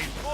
fine.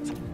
Die!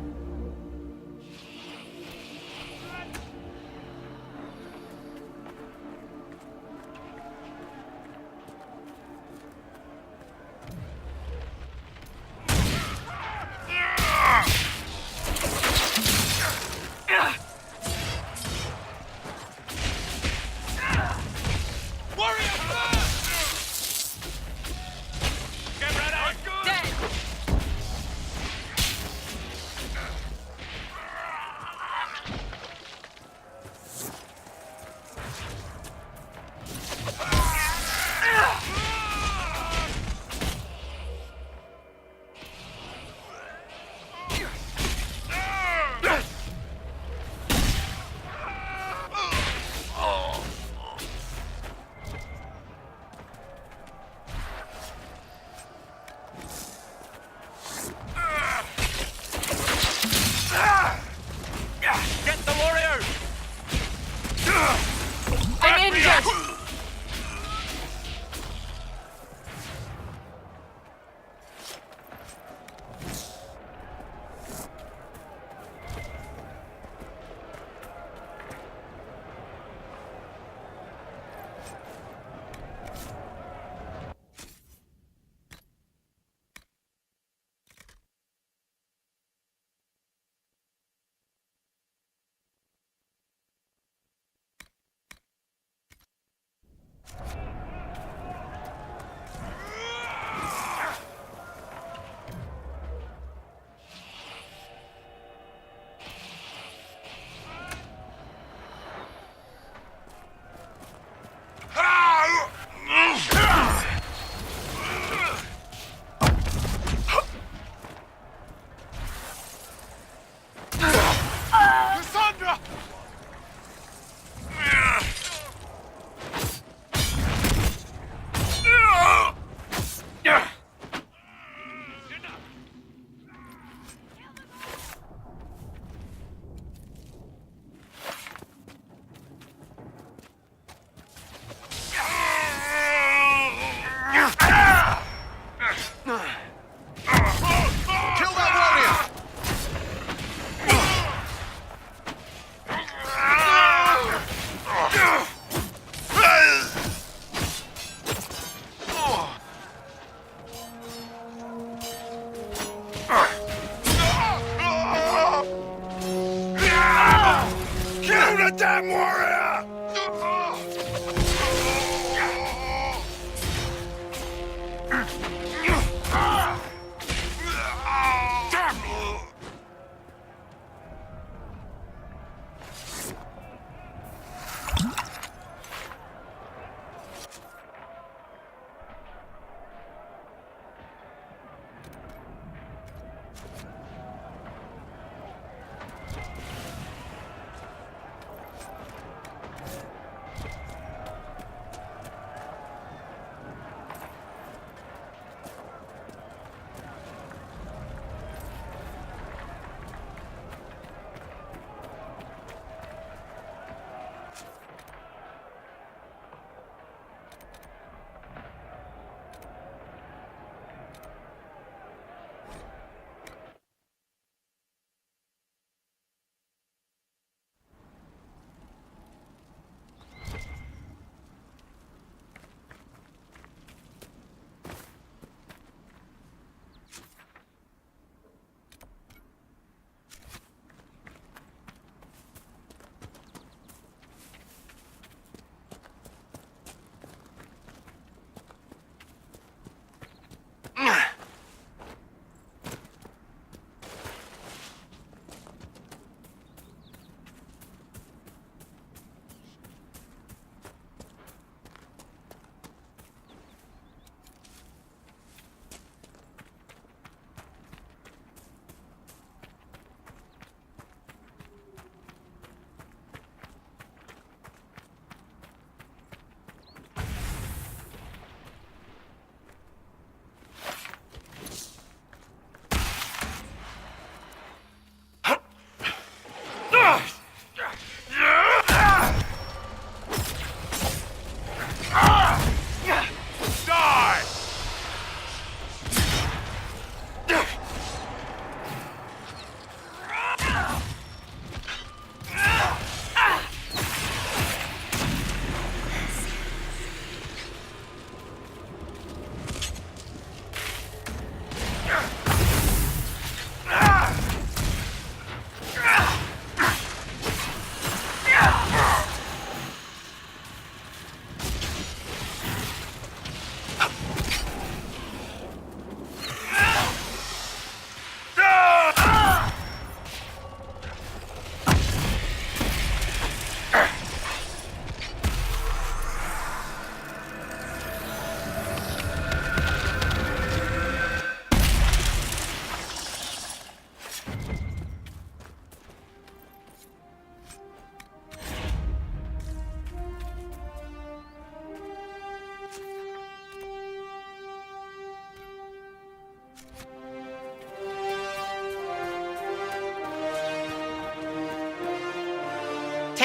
Damn warrior!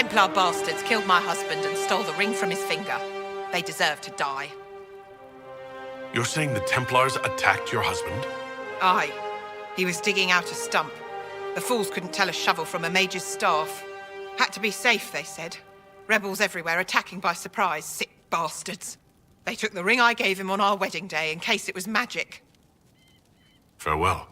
Templar bastards killed my husband and stole the ring from his finger. They deserve to die. You're saying the Templars attacked your husband? Aye. He was digging out a stump. The fools couldn't tell a shovel from a mage's staff. Had to be safe, they said. Rebels everywhere attacking by surprise, sick bastards. They took the ring I gave him on our wedding day in case it was magic. Farewell.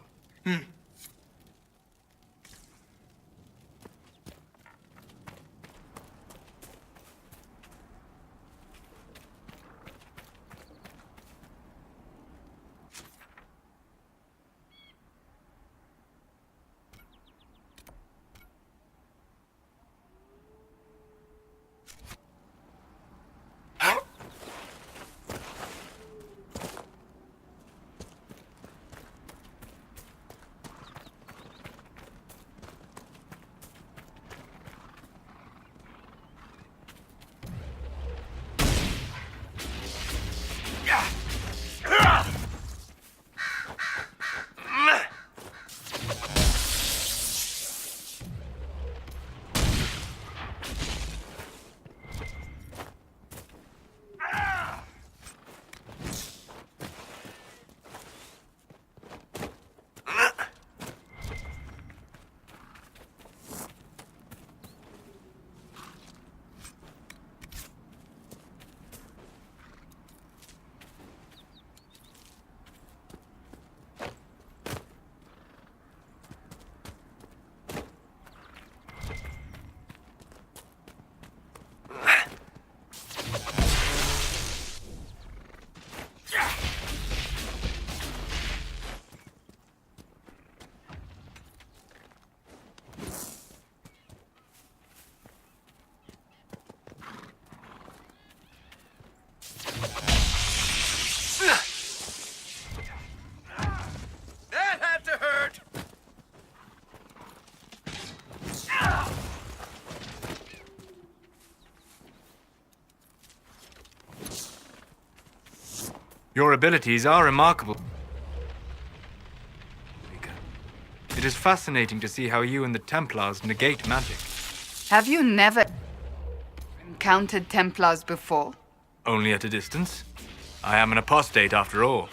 That had to hurt! Your abilities are remarkable. It is fascinating to see how you and the Templars negate magic. Have you never encountered Templars before? Only at a distance. I am an apostate after all.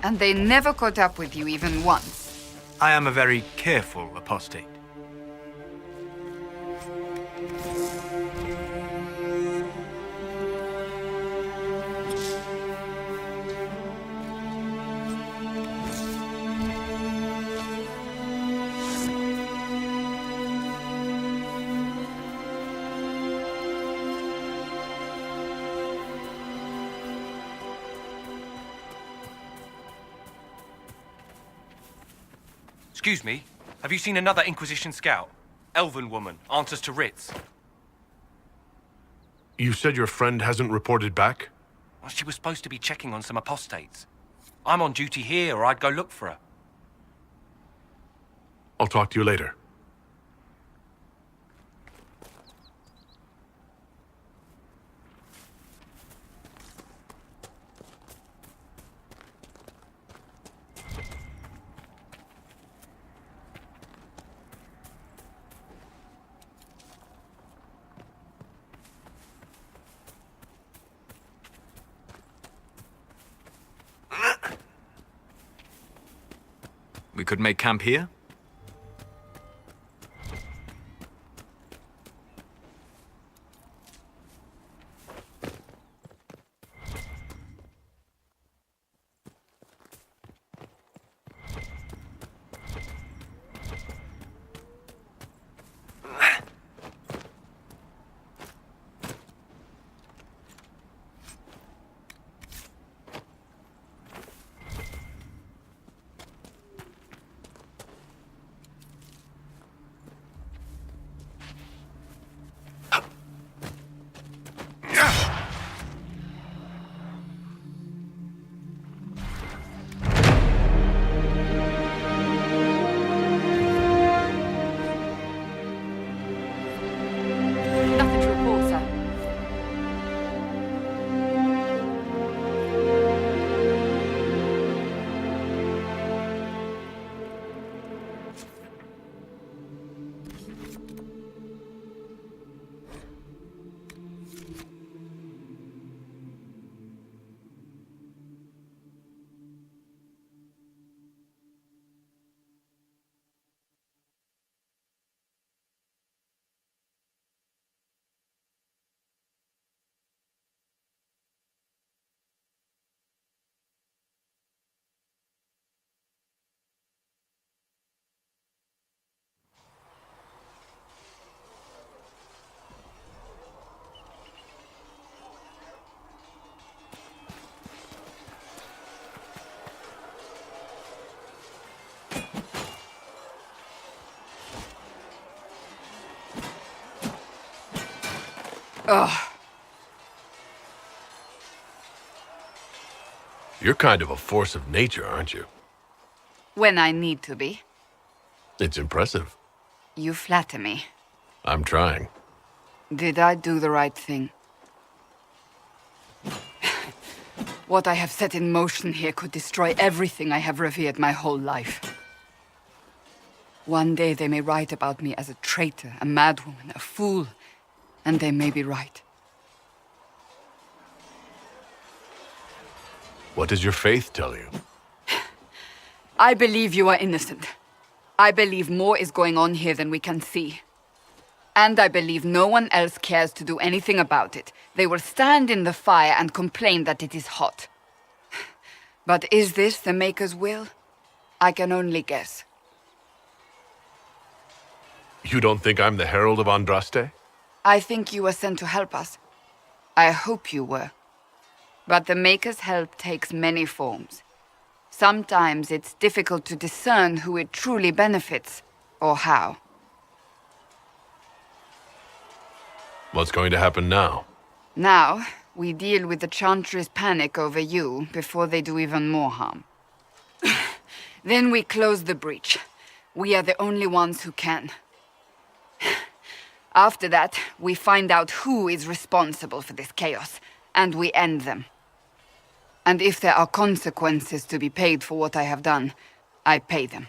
And they never caught up with you even once? I am a very careful apostate. Excuse me, have you seen another Inquisition scout? Elven woman, answers to writs. You said your friend hasn't reported back? Well, she was supposed to be checking on some apostates. I'm on duty here, or I'd go look for her. I'll talk to you later. We could make camp here? Ugh. You're kind of a force of nature, aren't you? When I need to be. It's impressive. You flatter me. I'm trying. Did I do the right thing? What I have set in motion here could destroy everything I have revered my whole life. One day they may write about me as a traitor, a madwoman, a fool, and they may be right. What does your faith tell you? I believe you are innocent. I believe more is going on here than we can see. And I believe no one else cares to do anything about it. They will stand in the fire and complain that it is hot. But is this the Maker's will? I can only guess. You don't think I'm the Herald of Andraste? I think you were sent to help us. I hope you were. But the Maker's help takes many forms. Sometimes it's difficult to discern who it truly benefits, or how. What's going to happen now? Now, we deal with the Chantry's panic over you before they do even more harm. Then we close the breach. We are the only ones who can. After that, we find out who is responsible for this chaos, and we end them. And if there are consequences to be paid for what I have done, I pay them.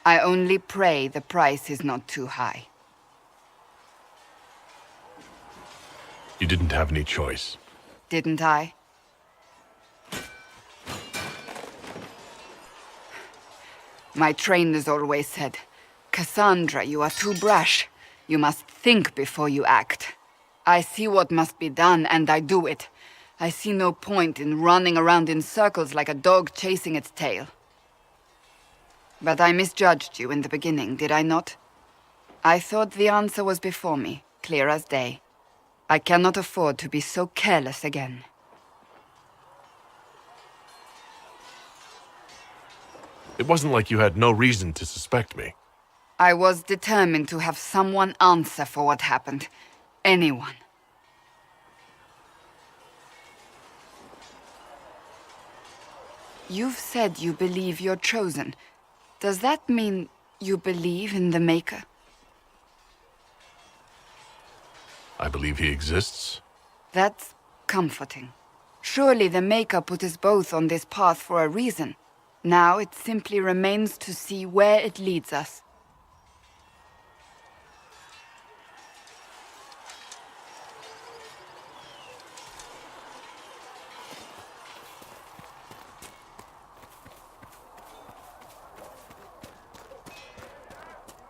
I only pray the price is not too high. You didn't have any choice. Didn't I? My trainers always said, Cassandra, you are too brash. You must think before you act. I see what must be done, and I do it. I see no point in running around in circles like a dog chasing its tail. But I misjudged you in the beginning, did I not? I thought the answer was before me, clear as day. I cannot afford to be so careless again. It wasn't like you had no reason to suspect me. I was determined to have someone answer for what happened. Anyone. You've said you believe you're chosen. Does that mean you believe in the Maker? I believe he exists. That's comforting. Surely the Maker put us both on this path for a reason. Now it simply remains to see where it leads us.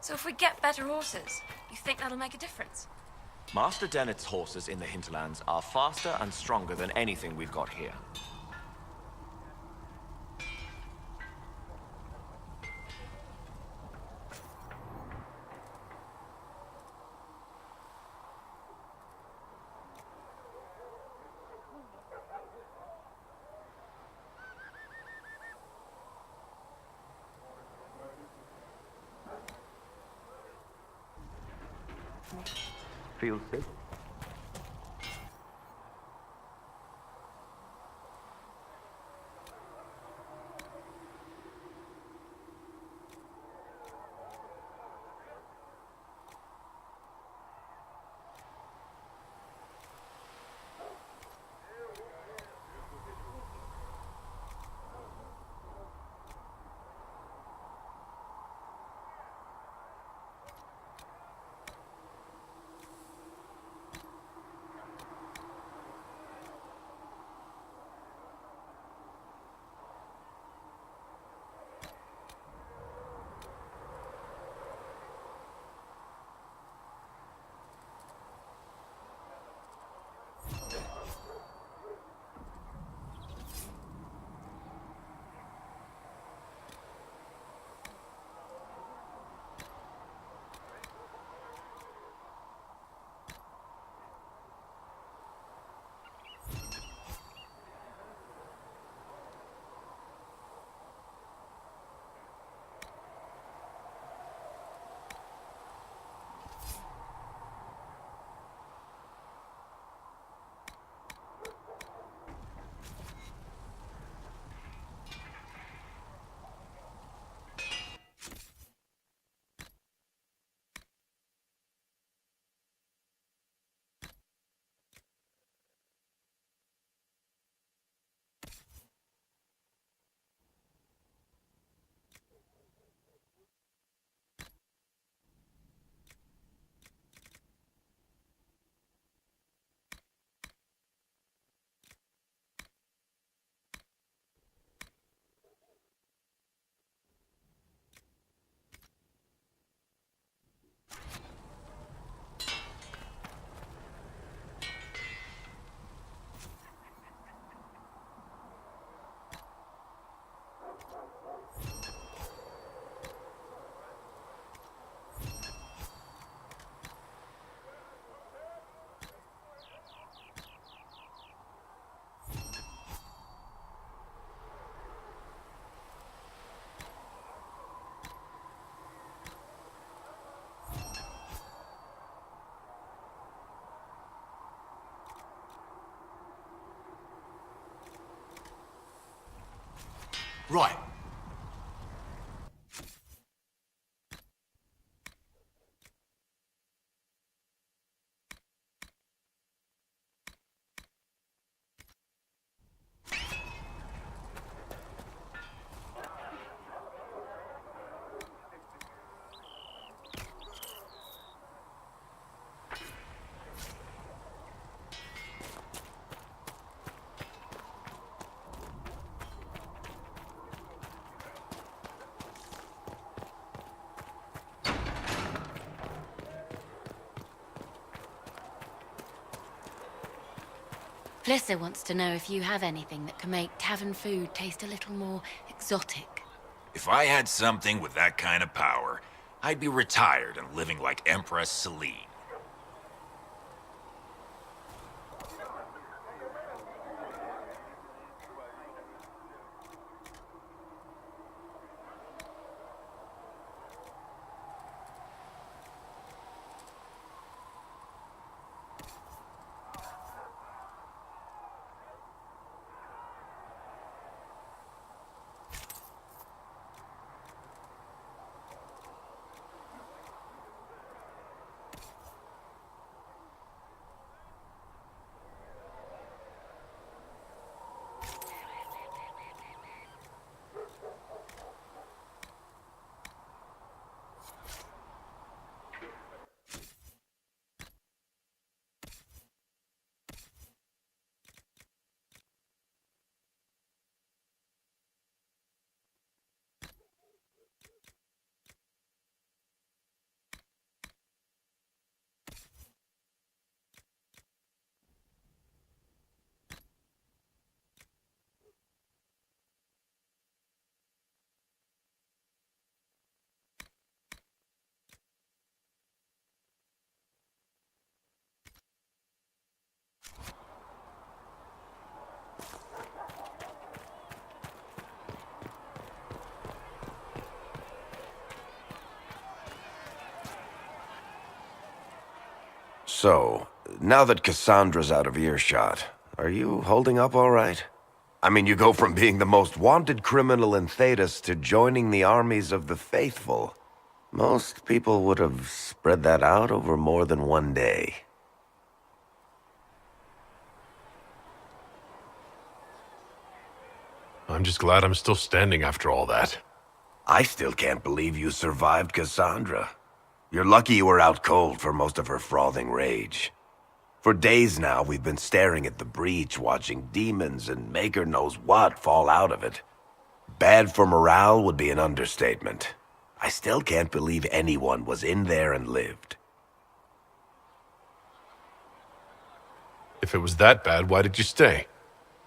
So if we get better horses, you think that'll make a difference? Master Dennett's horses in the hinterlands are faster and stronger than anything we've got here. Feels good. Right. Flissa wants to know if you have anything that can make tavern food taste a little more exotic. If I had something with that kind of power, I'd be retired and living like Empress Celine. So, now that Cassandra's out of earshot, are you holding up all right? I mean, you go from being the most wanted criminal in Thedas to joining the armies of the faithful. Most people would have spread that out over more than one day. I'm just glad I'm still standing after all that. I still can't believe you survived Cassandra. You're lucky you were out cold for most of her frothing rage. For days now, we've been staring at the breach, watching demons and maker knows what fall out of it. Bad for morale would be an understatement. I still can't believe anyone was in there and lived. If it was that bad, why did you stay?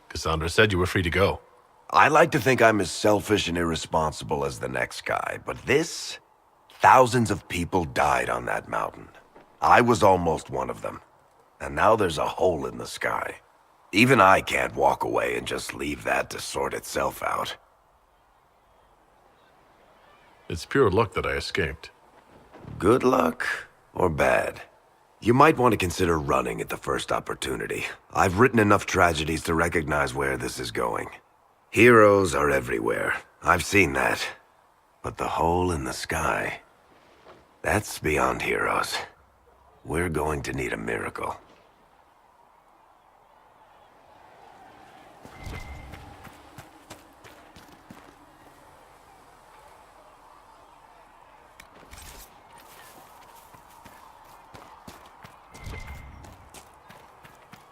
Cassandra said you were free to go. I like to think I'm as selfish and irresponsible as the next guy, but this... Thousands of people died on that mountain. I was almost one of them. And now there's a hole in the sky. Even I can't walk away and just leave that to sort itself out. It's pure luck that I escaped. Good luck or bad? You might want to consider running at the first opportunity. I've written enough tragedies to recognize where this is going. Heroes are everywhere. I've seen that. But the hole in the sky... that's beyond heroes. We're going to need a miracle.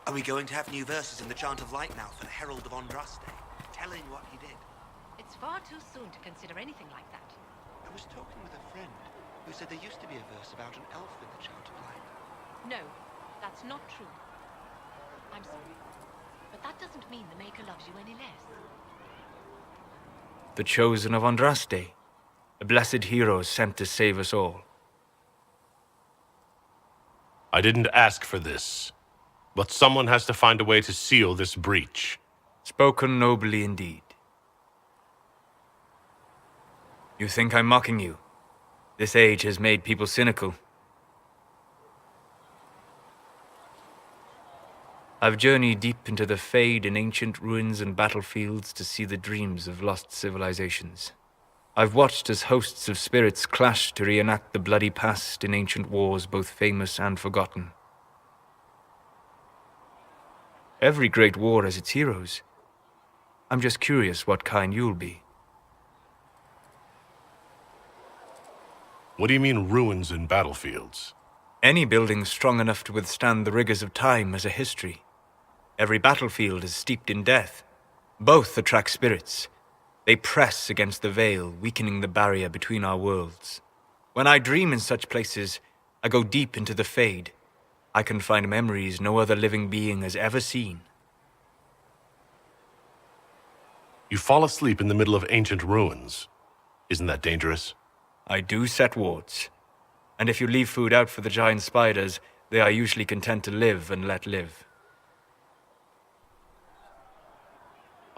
Are we going to have new verses in the Chant of Light now for the Herald of Andraste, telling what he did? It's far too soon to consider anything like that. I was talking with a friend who said there used to be a verse about an elf in the Chant of Light. No, that's not true. I'm sorry, but that doesn't mean the Maker loves you any less. The chosen of Andraste, a blessed hero sent to save us all. I didn't ask for this, but someone has to find a way to seal this breach. Spoken nobly indeed. You think I'm mocking you? This age has made people cynical. I've journeyed deep into the Fade in ancient ruins and battlefields to see the dreams of lost civilizations. I've watched as hosts of spirits clash to reenact the bloody past in ancient wars both famous and forgotten. Every great war has its heroes. I'm just curious what kind you'll be. What do you mean ruins and battlefields? Any building strong enough to withstand the rigors of time has a history. Every battlefield is steeped in death. Both attract spirits. They press against the veil, weakening the barrier between our worlds. When I dream in such places, I go deep into the Fade. I can find memories no other living being has ever seen. You fall asleep in the middle of ancient ruins. Isn't that dangerous? I do set wards. And if you leave food out for the giant spiders, they are usually content to live and let live.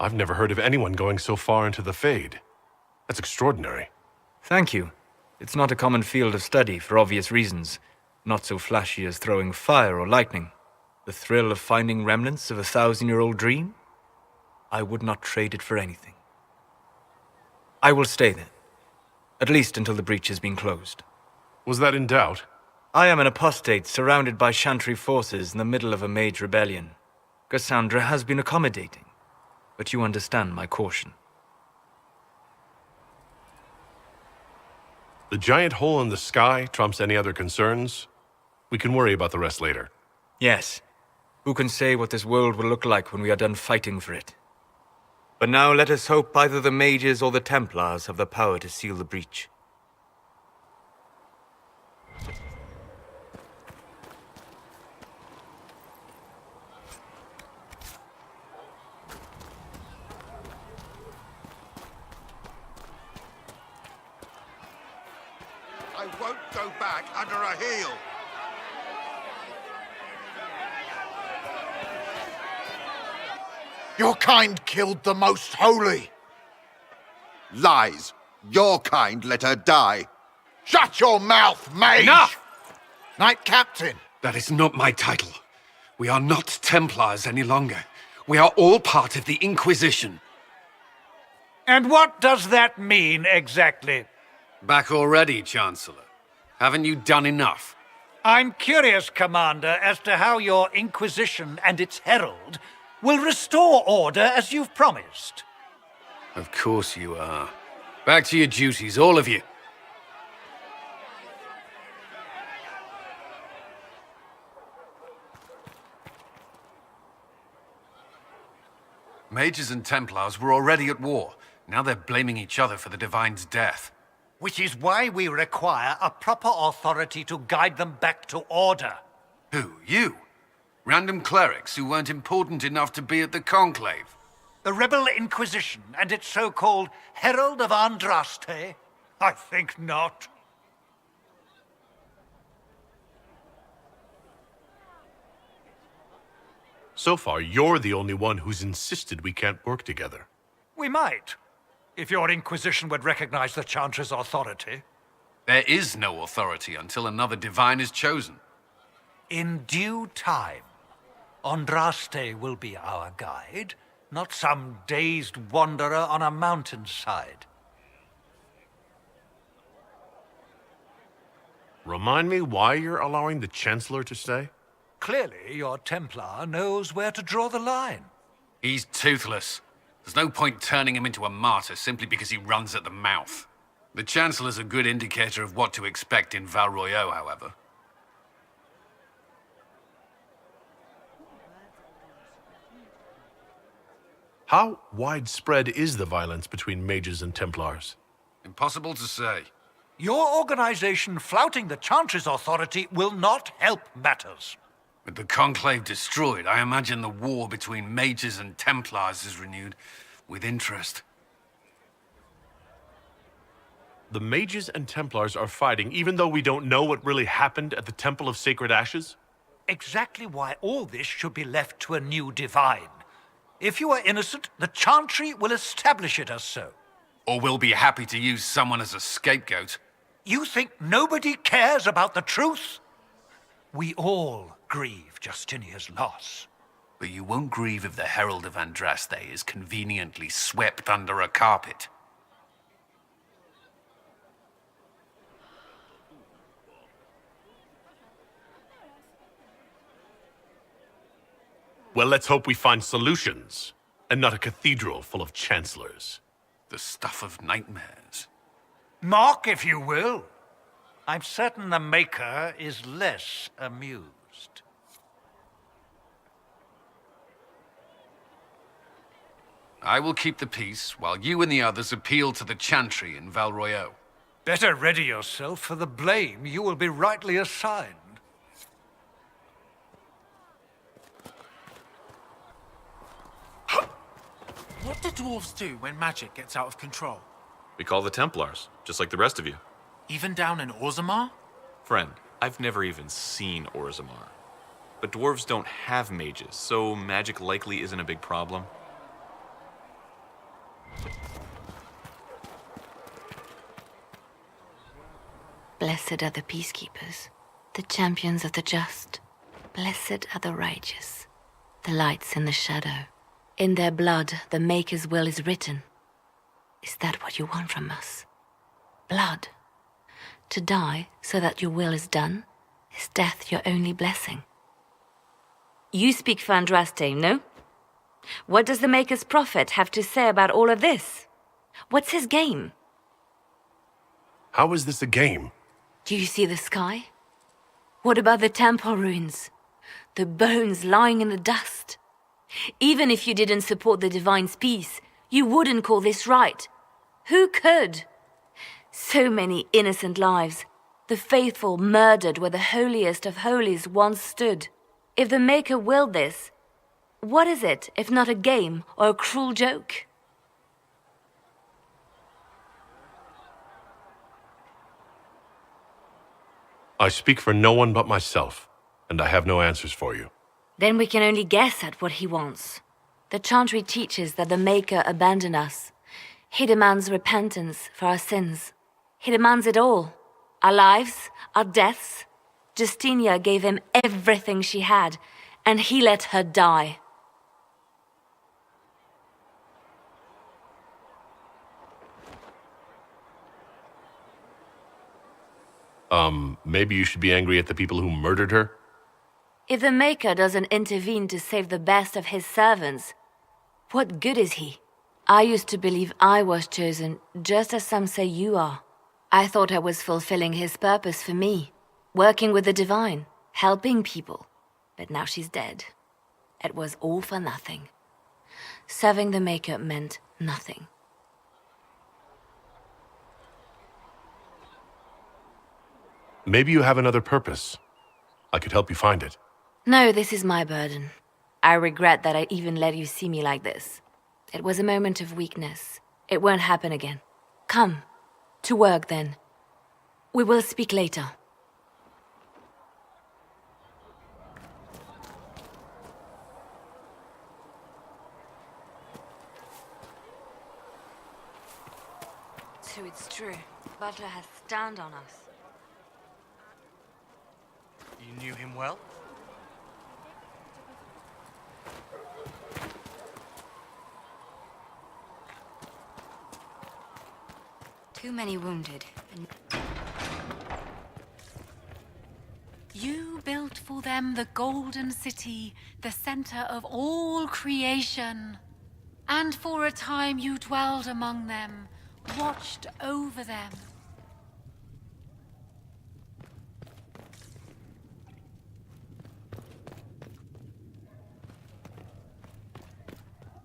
I've never heard of anyone going so far into the Fade. That's extraordinary. Thank you. It's not a common field of study for obvious reasons. Not so flashy as throwing fire or lightning. The thrill of finding remnants of a 1,000-year-old dream? I would not trade it for anything. I will stay then. At least until the breach has been closed. Was that in doubt? I am an apostate surrounded by Chantry forces in the middle of a mage rebellion. Cassandra has been accommodating, but you understand my caution. The giant hole in the sky trumps any other concerns. We can worry about the rest later. Yes. Who can say what this world will look like when we are done fighting for it? But now let us hope either the mages or the Templars have the power to seal the breach. I won't go back under a heel. Your kind killed the most holy. Lies. Your kind let her die. Shut your mouth, mage! Enough! Knight Captain. That is not my title. We are not Templars any longer. We are all part of the Inquisition. And what does that mean, exactly? Back already, Chancellor. Haven't you done enough? I'm curious, Commander, as to how your Inquisition and its herald will restore order as you've promised. Of course you are. Back to your duties, all of you. Mages and Templars were already at war. Now they're blaming each other for the Divine's death. Which is why we require a proper authority to guide them back to order. Who? You? Random clerics who weren't important enough to be at the Conclave? The Rebel Inquisition and its so-called Herald of Andraste? I think not. So far, you're the only one who's insisted we can't work together. We might, if your Inquisition would recognize the Chantry's authority. There is no authority until another Divine is chosen. In due time, Andraste will be our guide, not some dazed wanderer on a mountainside. Remind me why you're allowing the Chancellor to stay? Clearly, your Templar knows where to draw the line. He's toothless. There's no point turning him into a martyr simply because he runs at the mouth. The Chancellor's a good indicator of what to expect in Val Royeaux, however. How widespread is the violence between mages and Templars? Impossible to say. Your organization flouting the Chantry's authority will not help matters. With the Conclave destroyed, I imagine the war between mages and Templars is renewed with interest. The mages and Templars are fighting even though we don't know what really happened at the Temple of Sacred Ashes? Exactly why all this should be left to a new divine. If you are innocent, the Chantry will establish it as so. Or we'll be happy to use someone as a scapegoat. You think nobody cares about the truth? We all grieve Justinia's loss. But you won't grieve if the Herald of Andraste is conveniently swept under a carpet. Well, let's hope we find solutions, and not a cathedral full of chancellors. The stuff of nightmares. Mock, if you will. I'm certain the Maker is less amused. I will keep the peace, while you and the others appeal to the Chantry in Val Royeaux. Better ready yourself for the blame you will be rightly assigned. What do dwarves do when magic gets out of control? We call the Templars, just like the rest of you. Even down in Orzammar? Friend, I've never even seen Orzammar. But dwarves don't have mages, so magic likely isn't a big problem. Blessed are the peacekeepers, the champions of the just. Blessed are the righteous, the lights in the shadow. In their blood, the Maker's will is written. Is that what you want from us? Blood? To die so that your will is done? Is death your only blessing? You speak for Andraste, no? What does the Maker's prophet have to say about all of this? What's his game? How is this a game? Do you see the sky? What about the temple ruins? The bones lying in the dust? Even if you didn't support the Divine's peace, you wouldn't call this right. Who could? So many innocent lives. The faithful murdered where the holiest of holies once stood. If the Maker willed this, what is it if not a game or a cruel joke? I speak for no one but myself, and I have no answers for you. Then we can only guess at what he wants. The Chantry teaches that the Maker abandoned us. He demands repentance for our sins. He demands it all. Our lives, our deaths. Justinia gave him everything she had, and he let her die. Maybe you should be angry at the people who murdered her? If the Maker doesn't intervene to save the best of his servants, what good is he? I used to believe I was chosen, just as some say you are. I thought I was fulfilling his purpose for me, working with the Divine, helping people. But now she's dead. It was all for nothing. Serving the Maker meant nothing. Maybe you have another purpose. I could help you find it. No, this is my burden. I regret that I even let you see me like this. It was a moment of weakness. It won't happen again. Come. To work, then. We will speak later. So it's true. Butler has stand on us. You knew him well? Too many wounded. You built for them the golden city, the center of all creation. And for a time you dwelled among them, watched over them.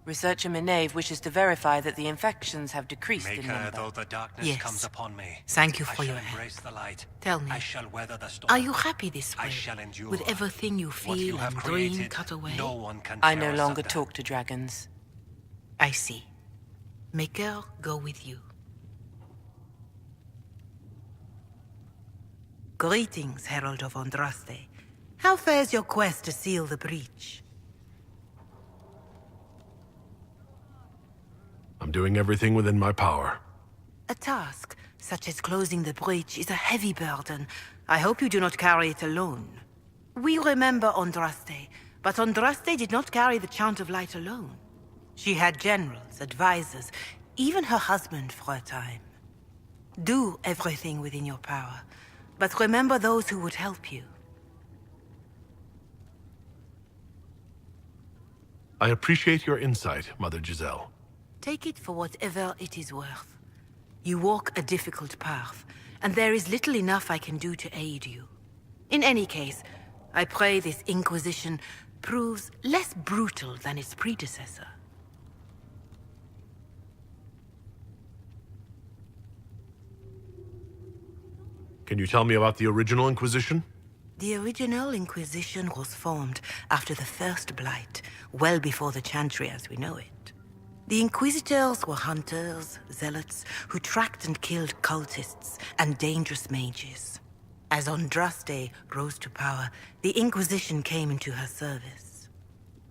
Researcher Minave wishes to verify that the infections have decreased in Maker, number. though the darkness Yes. comes upon me, Thank you I for shall your help. embrace the light. Tell me, I shall weather the storm. are you happy this I way? shall endure. With everything you What you feel have and dream created, cut away? no one can I tear no us longer asunder. talk to dragons. I see. Maker, go with you. Greetings, Herald of Andraste. How fares your quest to seal the breach? I'm doing everything within my power. A task, such as closing the breach, is a heavy burden. I hope you do not carry it alone. We remember Andraste, But Andraste did not carry the Chant of Light alone. She had generals, advisors, even her husband for a time. Do everything within your power, but remember those who would help you. I appreciate your insight, Mother Giselle. Take it for whatever it is worth. You walk a difficult path, and there is little enough I can do to aid you. In any case, I pray this Inquisition proves less brutal than its predecessor. Can you tell me about the original Inquisition? The original Inquisition was formed after the First Blight, well before the Chantry as we know it. The Inquisitors were hunters, zealots, who tracked and killed cultists and dangerous mages. As Andraste rose to power, the Inquisition came into her service.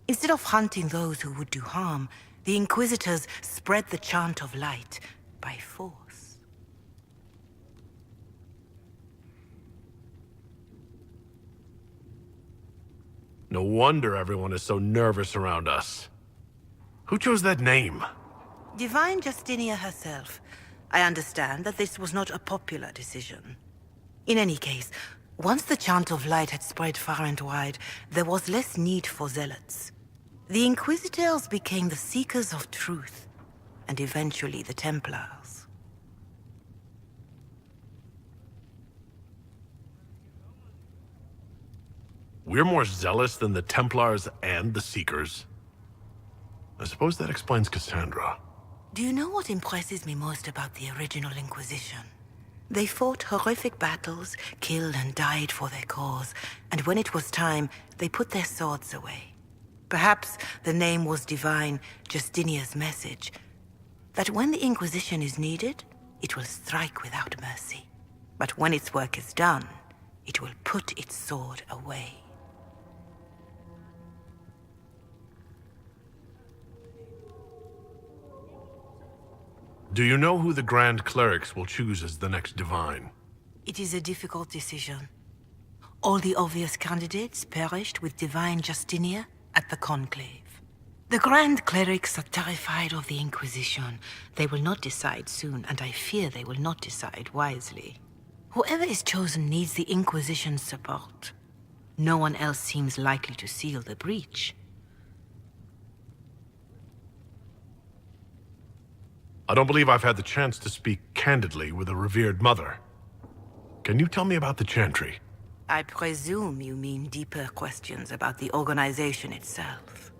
Instead of hunting those who would do harm, the Inquisitors spread the Chant of Light by force. No wonder everyone is so nervous around us. Who chose that name? Divine Justinia herself. I understand that this was not a popular decision. In any case, once the Chant of Light had spread far and wide, there was less need for zealots. The Inquisitors became the seekers of truth, and eventually the Templars. We're more zealous than the Templars and the Seekers. I suppose that explains Cassandra. Do you know what impresses me most about the original Inquisition? They fought horrific battles, killed and died for their cause, and when it was time, they put their swords away. Perhaps the name was divine, Justinia's message, that when the Inquisition is needed, it will strike without mercy. But when its work is done, it will put its sword away. Do you know who the Grand Clerics will choose as the next Divine? It is a difficult decision. All the obvious candidates perished with Divine Justinia at the Conclave. The Grand Clerics are terrified of the Inquisition. They will not decide soon, and I fear they will not decide wisely. Whoever is chosen needs the Inquisition's support. No one else seems likely to seal the breach. I don't believe I've had the chance to speak candidly with a revered mother. Can you tell me about the Chantry? I presume you mean deeper questions about the organization itself.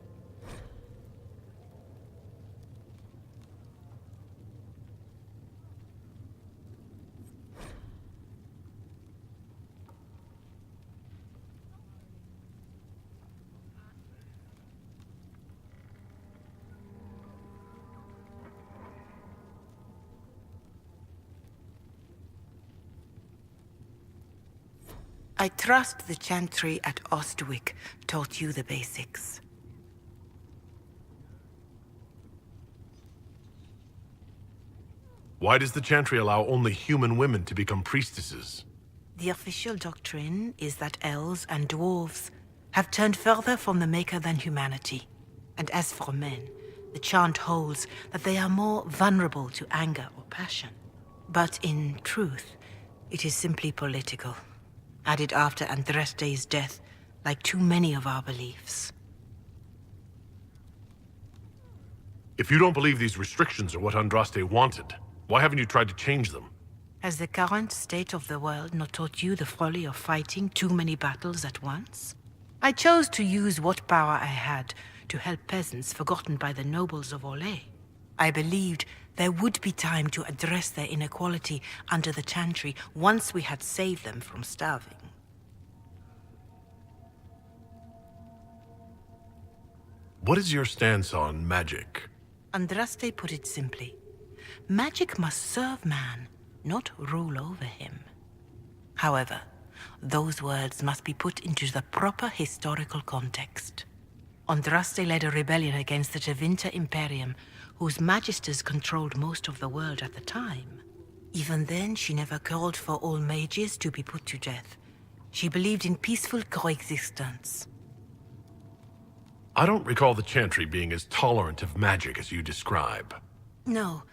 I trust the Chantry at Ostwick taught you the basics. Why does the Chantry allow only human women to become priestesses? The official doctrine is that elves and dwarves have turned further from the Maker than humanity. And as for men, the chant holds that they are more vulnerable to anger or passion. But in truth, it is simply political. Added after Andraste's death, like too many of our beliefs. If you don't believe these restrictions are what Andraste wanted, why haven't you tried to change them? Has the current state of the world not taught you the folly of fighting too many battles at once? I chose to use what power I had to help peasants forgotten by the nobles of Orlais. I believed there would be time to address their inequality under the Chantry once we had saved them from starving. What is your stance on magic? Andraste put it simply. Magic must serve man, not rule over him. However, those words must be put into the proper historical context. Andraste led a rebellion against the Tevinter Imperium, whose magisters controlled most of the world at the time. Even then, she never called for all mages to be put to death. She believed in peaceful coexistence. I don't recall the Chantry being as tolerant of magic as you describe. No.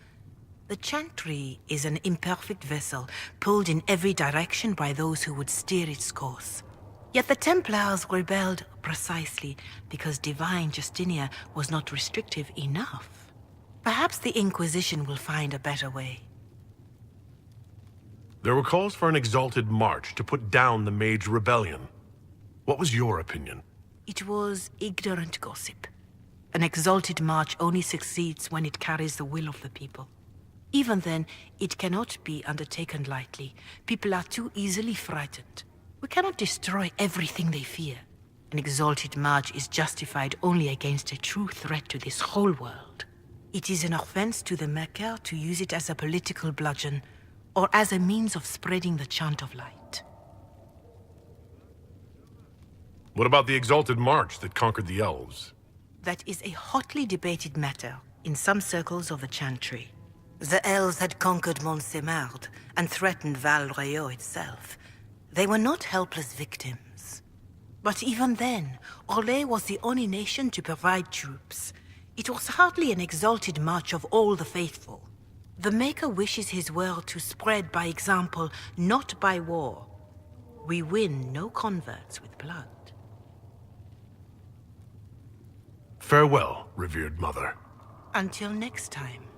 The Chantry is an imperfect vessel, pulled in every direction by those who would steer its course. Yet the Templars rebelled precisely because divine Justinia was not restrictive enough. Perhaps the Inquisition will find a better way. There were calls for an exalted march to put down the Mage Rebellion. What was your opinion? It was ignorant gossip. An exalted march only succeeds when it carries the will of the people. Even then, it cannot be undertaken lightly. People are too easily frightened. We cannot destroy everything they fear. An exalted march is justified only against a true threat to this whole world. It is an offense to the Maker to use it as a political bludgeon, or as a means of spreading the chant of light. What about the exalted march that conquered the elves? That is a hotly debated matter in some circles of the Chantry. The elves had conquered Montsemard and threatened Val Royeaux itself. They were not helpless victims. But even then, Orlais was the only nation to provide troops. It was hardly an exalted march of all the faithful. The Maker wishes his world to spread by example, not by war. We win no converts with blood. Farewell, revered mother. Until next time.